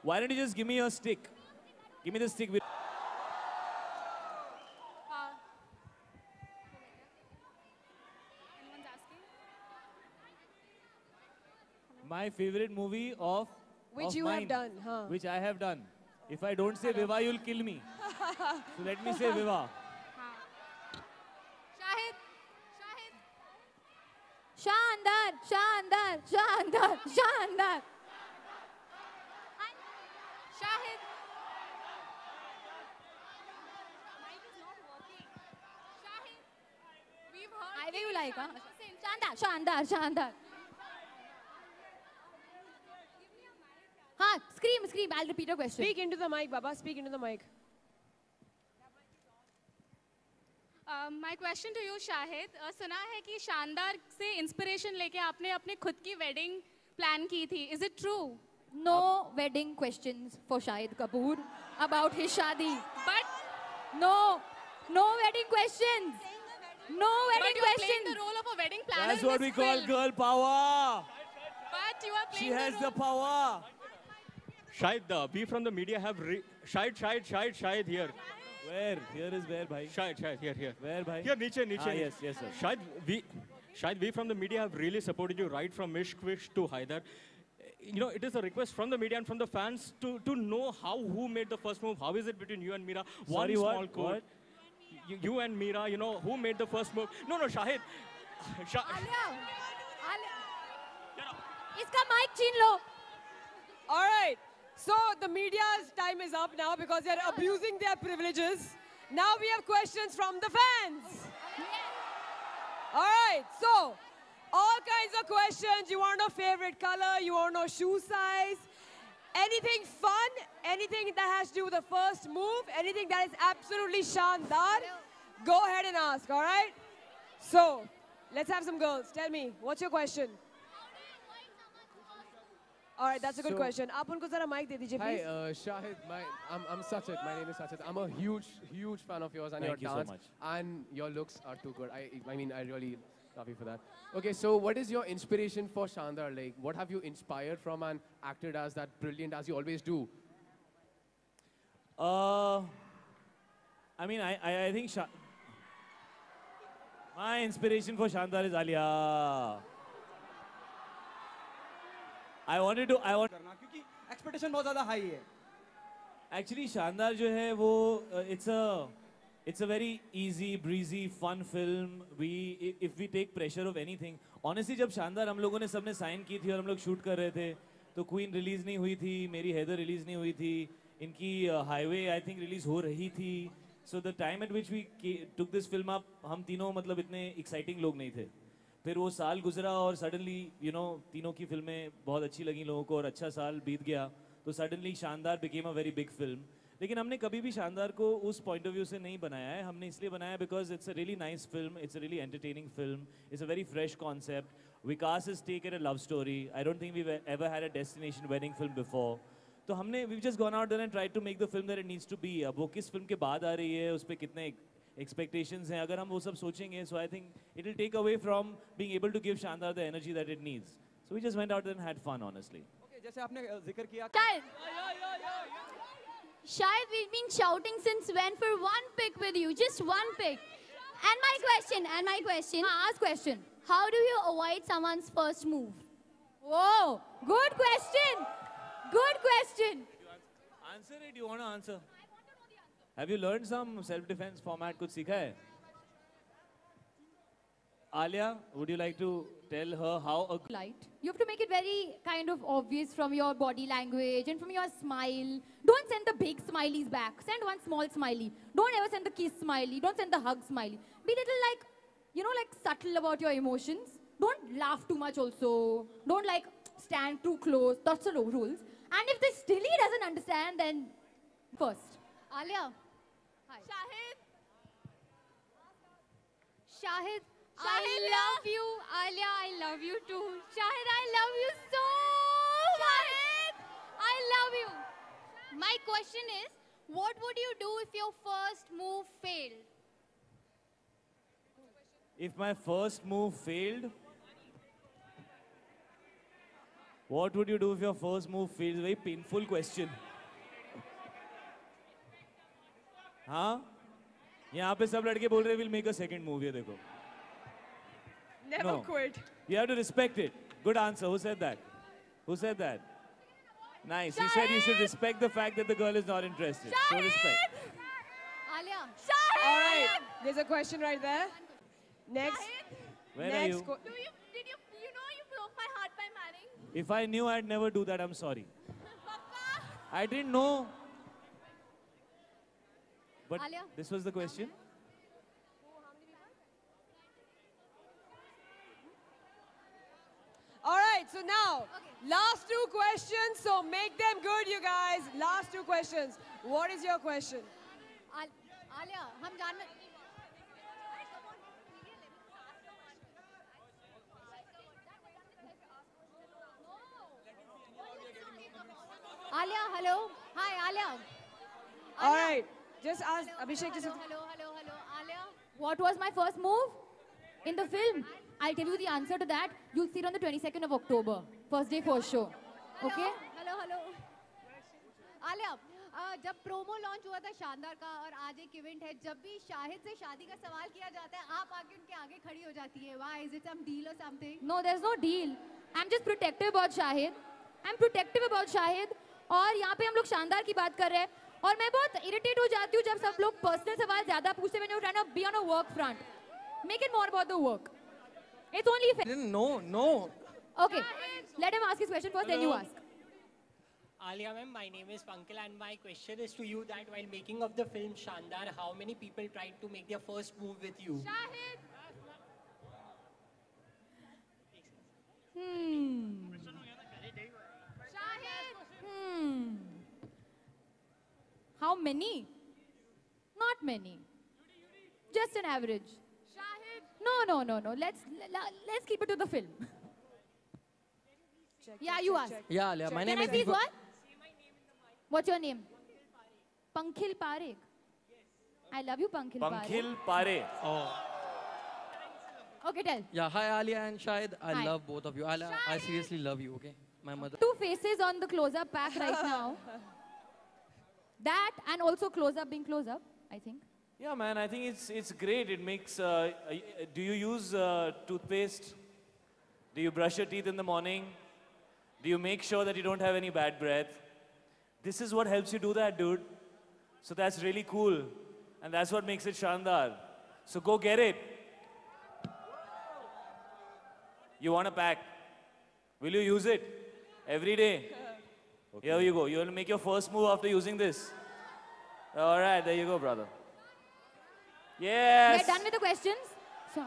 Why don't you just give me your stick? Give me the stick with. Anyone's asking? My favorite movie of Which of you mine, have done, huh? which I have done. If I don't say Viva, you'll kill me. So let me say Viva. Shahid. Shahid. शानदार शानदार शानदार शानदार Shahid. Mic is not working. Shahid. We've heard. I will like हाँ Say शानदार शानदार शानदार हाँ scream I'll repeat a question. Speak into the mic, Baba. Speak into the mic. My question to you, Shahid. सुना है कि शानदार से इंस्पिरेशन लेके आपने अपने खुद की वेडिंग प्लान की थी. Is it true? No wedding questions for Shahid Kapoor about his shadi. But No wedding questions. No but wedding you are playing questions. the role of a wedding planner. That's in what this we call film. girl power. But you are She playing has the the role. power. Shahid, we from the media have Shahid here. Where? Here is where, bhai? Shahid, here. Where, bhai? Here, niche. Ah, yes, sir. Shahid, we from the media have really supported you right from Ishq Wish to Haider. You know, it is a request from the media and from the fans to know who made the first move. How is it between you and Meera? Sorry, One what? small quote. What? You and Meera, you know, who made the first move? No, Shahid. Alia इसका mic छीन लो. All right. So the media's time is up now because they're abusing their privileges. Now we have questions from the fans. All right. So all kinds of questions. You want to know favorite color? You want to know shoe size? Anything fun? Anything that has to do with the first move? Anything that is absolutely shandar? Go ahead and ask. All right. So let's have some girls. Tell me, what's your question? All right, that's a good So- question. आप उनको जरा mic दे दीजिए, Hi, please. Shahid. I'm Sachit. My name is Sachit. I'm a huge fan of yours and Thank you your so dance. much. And your looks are too good. I mean, I really love you for that. Okay, so what is your inspiration for Shandar? Like, what have you inspired from and acted as that brilliant as you always do? I mean, I think my inspiration for Shandar is Alia. I want करना क्योंकि expectation बहुत ज़्यादा high है. Actually, शानदार जो है वो it's a very easy, breezy, fun film. If we take pressure of anything, honestly, जब शानदार हम लोगों ने सबने साइन की थी और हम लोग शूट कर रहे थे, तो क्वीन रिलीज नहीं हुई थी, मेरी हैदर रिलीज नहीं हुई थी, इनकी हाईवे आई थिंक रिलीज हो रही थी. So the time at which we took this film up, हम तीनों मतलब इतने exciting लोग नहीं थे. फिर वो साल गुजरा और सडनली तीनों की फिल्में बहुत अच्छी लगी लोगों को और अच्छा साल बीत गया तो सडनली शानदार became a very big film. लेकिन हमने कभी भी शानदार को उस पॉइंट ऑफ व्यू से नहीं बनाया है. हमने इसलिए बनाया because it's a really nice film, it's a really entertaining film, it's a very fresh concept. Vikas is taken a love story. I don't think we ever had a destination wedding film before. तो हमने we just gone out there and try to make the film that it needs to be. अब वो किस film के बाद आ रही है, उस पर कितने expectations हैं, अगर हम वो सब सोचेंगे, so I think it will take away from being able to give Shandar the energy that it needs. So we just went out there and had fun, honestly. Okay, जैसे आपने जिक्र किया. Shahid, we've been shouting since when for one pick with you, just one pick. And my question, ask question. How do you avoid someone's first move? Whoa, good question. Good question. Answer it, you want to answer? Have you learned some self-defense format? कुछ सीखा है? Alia, would you like to tell her how a Light. You have to make it very kind of obvious from your body language and from your smile. Don't send the big smileys back. Send one small smiley. Don't ever send the kiss smiley. Don't send the hug smiley. Be little like, like subtle about your emotions. Don't laugh too much also. Don't like stand too close. That's the rules. And if this still he doesn't understand, then first. Alia. Hi. Shahid, I love you. Alia, I love you too. Shahid, I love you so much. I love you. My question is, what would you do if your first move failed? If my first move failed, What would you do if your first move fails? Very painful question. हाँ? यहाँ पे सब लड़के बोल रहे हैं we'll make a second move. ये देखो. Never No. quit. You have to respect it. Good answer. Who said that? Who said that? Nice. He said you should respect the fact that the girl is not interested. So respect. Alia. All right. There's a question right there. Next. Where are Next. you? Did you know you broke my heart by marrying? If I knew, I'd never do that. I'm sorry. I didn't know. But Alia? this was the question. All right. So now, last two questions. So make them good, you guys. Last two questions. What is your question? Alia, हम जानना Alia, hello. Hi, Alia. All right. Just ask Abhishek. Just Hello, Alia. What was my first move in the film? I'll tell you the answer to that. You'll see it on the 22nd of October. First day, first show. Okay? Hello Alia जब promo launch हुआ था शानदार का और आज एक event है जब भी शाहिद से शादी का सवाल किया जाता है आप आके उनके आगे खड़ी हो जाती है why is it some deal और something No, there's no deal. I'm just protective about Shahid. I'm protective about Shahid. और यहाँ पे हम लोग शानदार की बात कर रहे हैं और मैं बहुत इरिटेट हो जाती हूँ जब सब लोग पर्सनल सवाल ज्यादा पूछते हैं when you're trying to be on a work front. Make it more about the work. It's only fair. No. Okay, let him ask his question first, then you ask. Alia ma'am, my name is Pankaj and my question is to you that while making of the film Shandar, how many people tried to make their first move with you? How many? Not many. Just an average. No. Let's keep it to the film. Yeah, you ask. Yeah, Alia, my name Can I is please Deepak. what? What's your name? Pankhil Parekh. I love you, Pankhil Parekh. Pankhil Pare. Okay, tell. Yeah, hi Alia and Shahid. I Hi. love both of you. Alia, I seriously love you, okay? My mother. Two faces on the close-up pack right now. That and also close-up being close-up, I think. Yeah, man, I think it's great. It makes. Do you use toothpaste? Do you brush your teeth in the morning? Do you make sure that you don't have any bad breath? This is what helps you do that, dude. So that's really cool, and that's what makes it Shandar. So go get it. You want a pack? Will you use it every day? Okay. Here you go. You will make your first move after using this. All right, there you go, brother. Yes. We're done with the questions. So